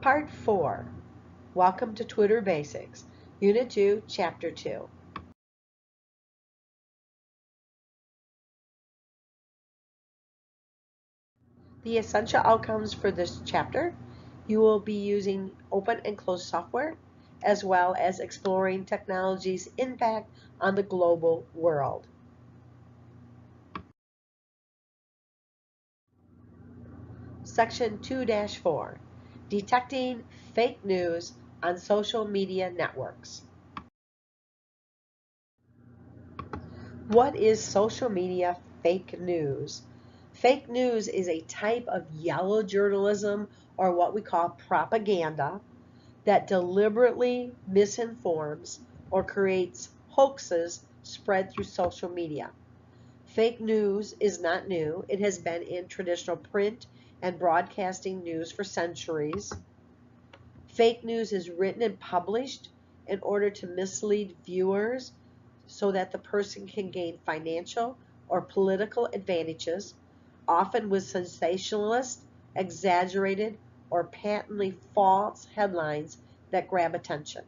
Part 4. Welcome to Twitter Basics, Unit 2, Chapter 2. The essential outcomes for this chapter: you will be using open and closed software, as well as exploring technology's impact on the global world. Section 2-4, Detecting Fake News on Social Media Networks. What is social media fake news? Fake news is a type of yellow journalism, or what we call propaganda, that deliberately misinforms or creates hoaxes spread through social media. Fake news is not new. It has been in traditional print and broadcasting news for centuries. Fake news is written and published in order to mislead viewers so that the person can gain financial or political advantages, often with sensationalist, exaggerated, or patently false headlines that grab attention.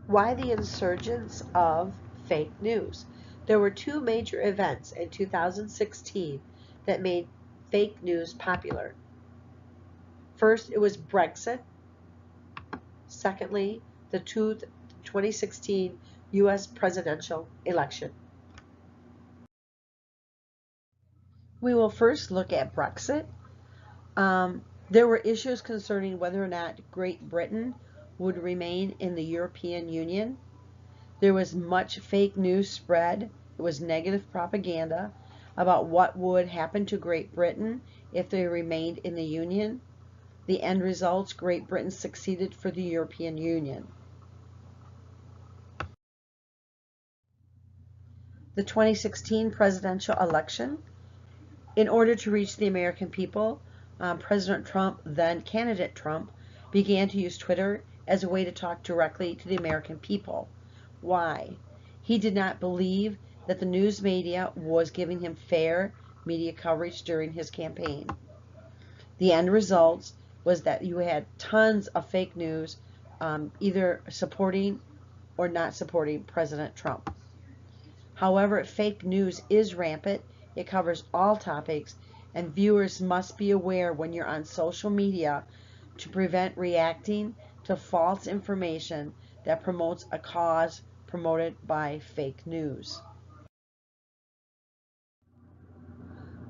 Why the insurgence of fake news? There were two major events in 2016 that made fake news popular. First, it was Brexit. Secondly, the 2016 U.S. presidential election. We will first look at Brexit. There were issues concerning whether or not Great Britain would remain in the European Union. There was much fake news spread. It was negative propaganda about what would happen to Great Britain if they remained in the Union. The end results: Great Britain succeeded for the European Union. The 2016 presidential election. In order to reach the American people, President Trump, then candidate Trump, began to use Twitter as a way to talk directly to the American people. Why? He did not believe that the news media was giving him fair media coverage during his campaign. The end result was that you had tons of fake news, either supporting or not supporting President Trump. However, fake news is rampant. It covers all topics, and viewers must be aware when you're on social media to prevent reacting to false information that promotes a cause promoted by fake news.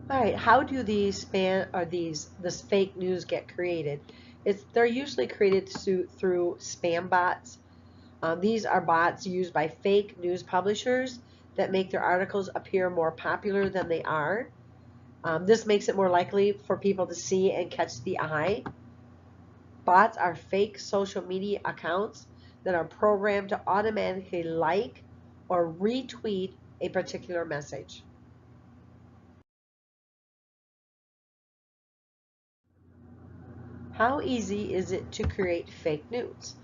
All right, how do this fake news get created? They're usually created through spam bots. These are bots used by fake news publishers that make their articles appear more popular than they are. This makes it more likely for people to see and catch the eye. Bots are fake social media accounts that are programmed to automatically like or retweet a particular message. How easy is it to create fake news?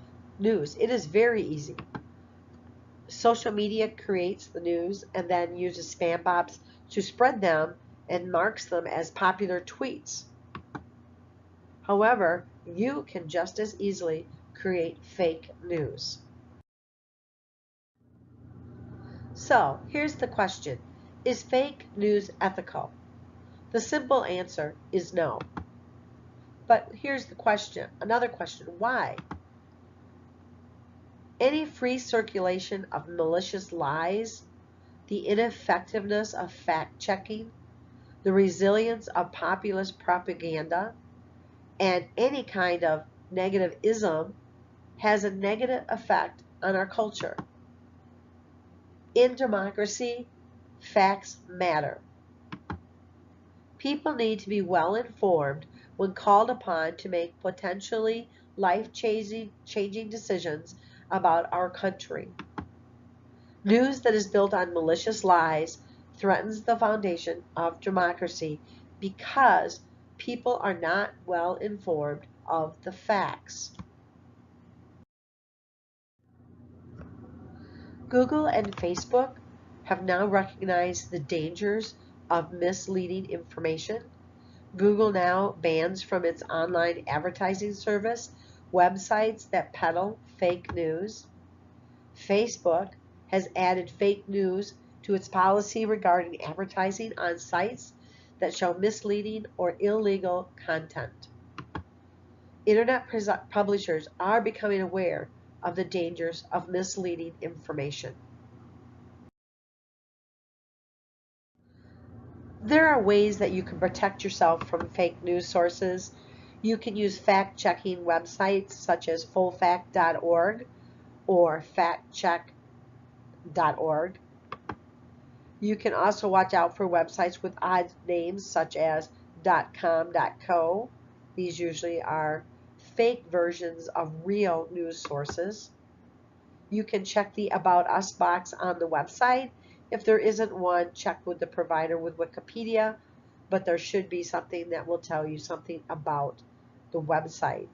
It is very easy. Social media creates the news and then uses spam bots to spread them and marks them as popular tweets. However, you can just as easily create fake news. So, here's the question. Is fake news ethical? The simple answer is no. But here's the question, another question, why? Any free circulation of malicious lies, the ineffectiveness of fact-checking, the resilience of populist propaganda, and any kind of negativism has a negative effect on our culture. In democracy, facts matter. People need to be well informed when called upon to make potentially life-changing decisions about our country. News that is built on malicious lies threatens the foundation of democracy because people are not well informed of the facts. Google and Facebook have now recognized the dangers of misleading information. Google now bans from its online advertising service websites that peddle fake news. Facebook has added fake news to its policy regarding advertising on sites that show misleading or illegal content. Internet publishers are becoming aware of the dangers of misleading information. There are ways that you can protect yourself from fake news sources. You can use fact-checking websites such as fullfact.org or factcheck.org. You can also watch out for websites with odd names such as .com, .co. These usually are fake versions of real news sources. You can check the About Us box on the website. If there isn't one, check with the provider with Wikipedia, but there should be something that will tell you something about the website.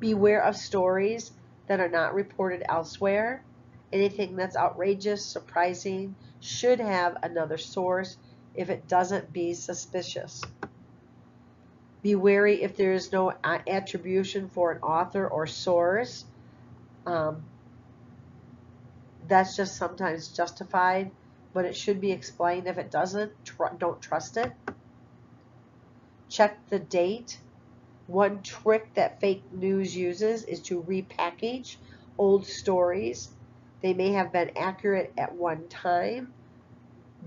Beware of stories that are not reported elsewhere. Anything that's outrageous, surprising, should have another source. If it doesn't, be suspicious. Be wary if there is no attribution for an author or source. That's just sometimes justified, but it should be explained. If it doesn't, don't trust it. Check the date. One trick that fake news uses is to repackage old stories. They may have been accurate at one time,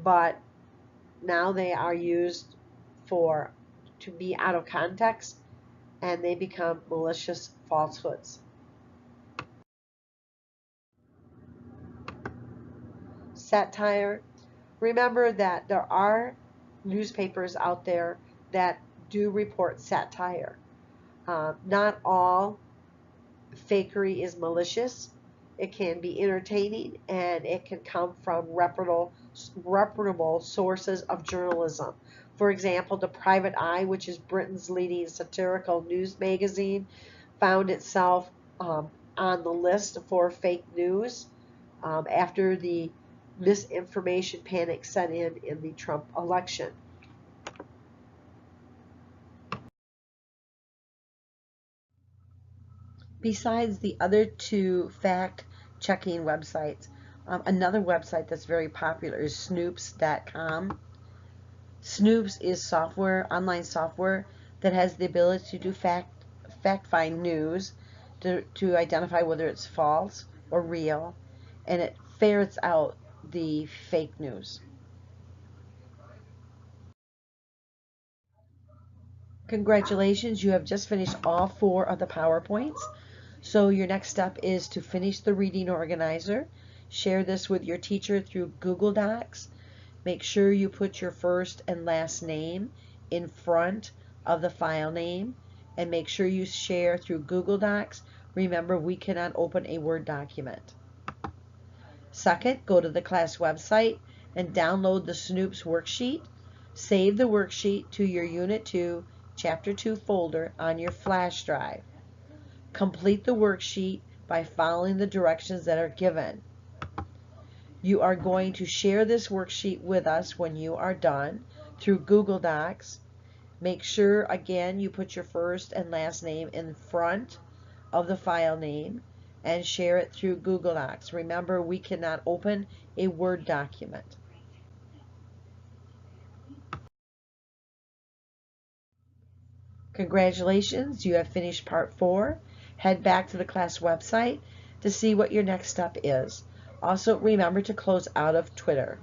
but now they are used to be out of context, and they become malicious falsehoods. Satire. Remember that there are newspapers out there that do report satire. Not all fakery is malicious. It can be entertaining, and it can come from reputable sources of journalism. For example, The Private Eye, which is Britain's leading satirical news magazine, found itself on the list for fake news after the misinformation panic set in the Trump election. Besides the other two fact-checking websites, another website that's very popular is Snopes.com. Snopes is online software that has the ability to do fact-find news to identify whether it's false or real, and it ferrets out the fake news. Congratulations, you have just finished all 4 of the PowerPoints. So your next step is to finish the reading organizer. Share this with your teacher through Google Docs. Make sure you put your first and last name in front of the file name, and make sure you share through Google Docs. Remember, we cannot open a Word document. Second, go to the class website and download the Snoops worksheet. Save the worksheet to your Unit 2, Chapter 2 folder on your flash drive. Complete the worksheet by following the directions that are given. You are going to share this worksheet with us when you are done through Google Docs. Make sure, again, you put your first and last name in front of the file name and share it through Google Docs. Remember, we cannot open a Word document. Congratulations, you have finished part 4. Head back to the class website to see what your next step is. Also, remember to close out of Twitter.